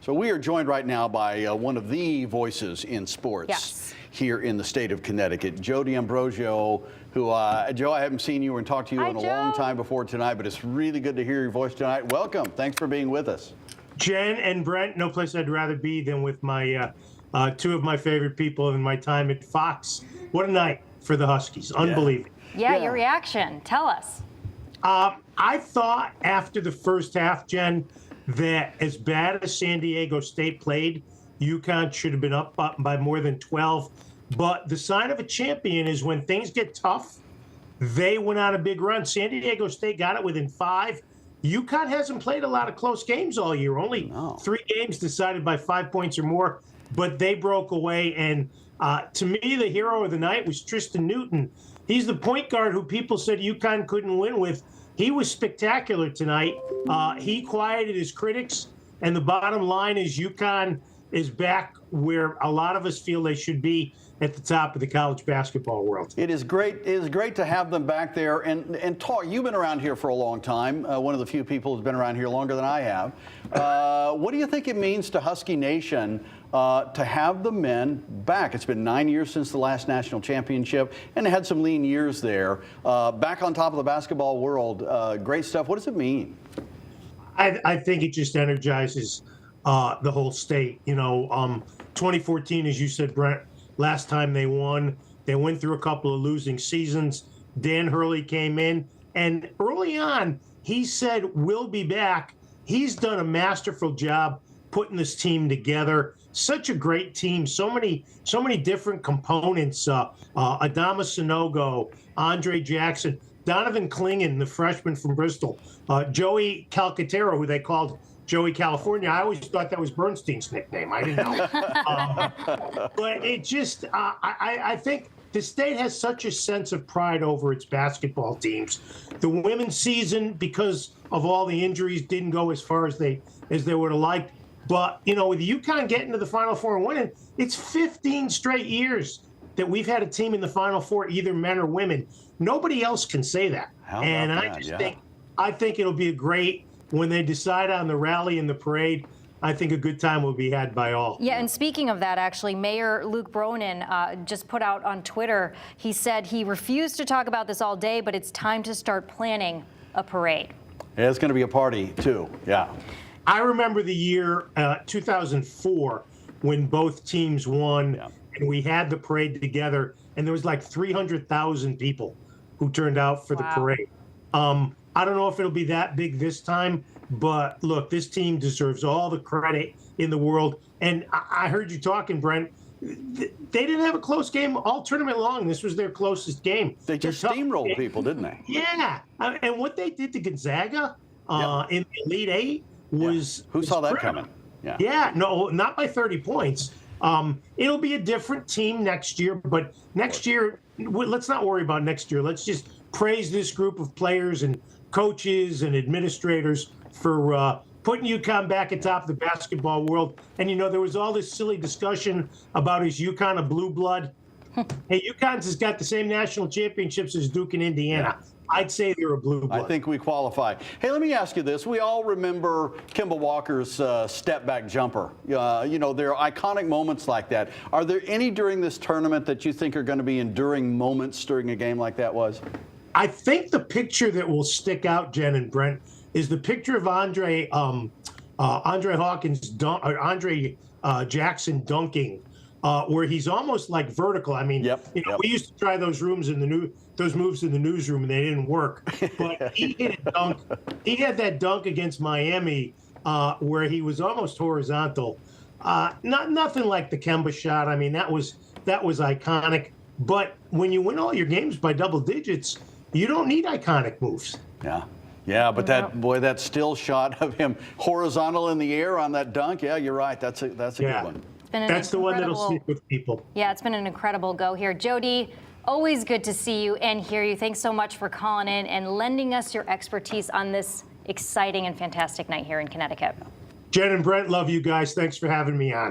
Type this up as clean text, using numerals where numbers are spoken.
So we are joined right now by one of the voices in sports here in the state of Connecticut, Jody Ambrosio, who, Joe, I haven't seen you and talked to you in a long time before tonight, but it's really good to hear your voice tonight. Welcome. Thanks for being with us. Jen and Brent, no place I'd rather be than with my two of my favorite people in my time at Fox. What a night for the Huskies. Unbelievable. Yeah, your reaction. Tell us. I thought after the first half, Jen, that as bad as San Diego State played, UConn should have been up by more than 12. But the sign of a champion is when things get tough, they went on a big run. San Diego State got it within 5. UConn hasn't played a lot of close games all year. Only 3 games decided by 5 points or more. But they broke away. And to me, the hero of the night was Tristan Newton. He's the point guard who people said UConn couldn't win with. He was spectacular tonight. He quieted his critics. And the bottom line is UConn is back where a lot of us feel they should be, at the top of the college basketball world. It is great. It is great to have them back there and talk. You've been around here for a long time. One of the few people who's been around here longer than I have. What do you think it means to Husky Nation to have the men back? It's been 9 years since the last national championship, and they had some lean years there. Back on top of the basketball world. Great stuff. What does it mean? I think it just energizes the whole state. You know, 2014, as you said, Brent, last time they won. They went through a couple of losing seasons. Dan Hurley came in, and early on, he said, we'll be back. He's done a masterful job putting this team together. Such a great team. So many different components. Adama Sanogo, Andre Jackson, Donovan Clingan, the freshman from Bristol, Joey Calcaterra, who they called Joey California. I always thought that was Bernstein's nickname. I didn't know. But it just, I think the state has such a sense of pride over its basketball teams. The women's season, because of all the injuries, didn't go as far as they would have liked. But, you know, with UConn getting to the Final Four and winning, it's 15 straight years that we've had a team in the Final Four, either men or women. Nobody else can say that. And I think it'll be a great, when they decide on the rally and the parade, I think a good time will be had by all. Yeah, and speaking of that, actually, Mayor Luke Bronin just put out on Twitter, he said he refused to talk about this all day, but it's time to start planning a parade. Yeah, it's going to be a party, too. Yeah. I remember the year 2004 when both teams won, and we had the parade together, and there was like 300,000 people who turned out for the parade. I don't know if it'll be that big this time, but look, this team deserves all the credit in the world. And I heard you talking, Brent. They didn't have a close game all tournament long. This was their closest game. They just steamrolled people, didn't they? Yeah. And what they did to Gonzaga in the Elite Eight was... Who saw that coming? Yeah, no, not by 30 points. It'll be a different team next year, but next year, let's not worry about next year. Let's just praise this group of players and coaches and administrators for putting UConn back atop the basketball world. And, you know, there was all this silly discussion about, is UConn a blue blood? Hey, UConn's has got the same national championships as Duke and Indiana. I'd say they're a blue blood. I think we qualify. Hey, let me ask you this. We all remember Kemba Walker's step-back jumper. You know, there are iconic moments like that. Are there any during this tournament that you think are going to be enduring moments during a game like that was? I think the picture that will stick out, Jen and Brent, is the picture of Andre Jackson dunking, where he's almost like vertical. I mean, we used to try those moves in the newsroom, and they didn't work. But he hit a dunk. He had that dunk against Miami, where he was almost horizontal. Nothing like the Kemba shot. I mean, that was iconic. But when you win all your games by double digits, you don't need iconic moves. Yeah, but that still shot of him horizontal in the air on that dunk. Yeah, you're right. That's a good one. That's the one that'll stick with people. Yeah, it's been an incredible go here. Jody, always good to see you and hear you. Thanks so much for calling in and lending us your expertise on this exciting and fantastic night here in Connecticut. Jen and Brent, love you guys. Thanks for having me on.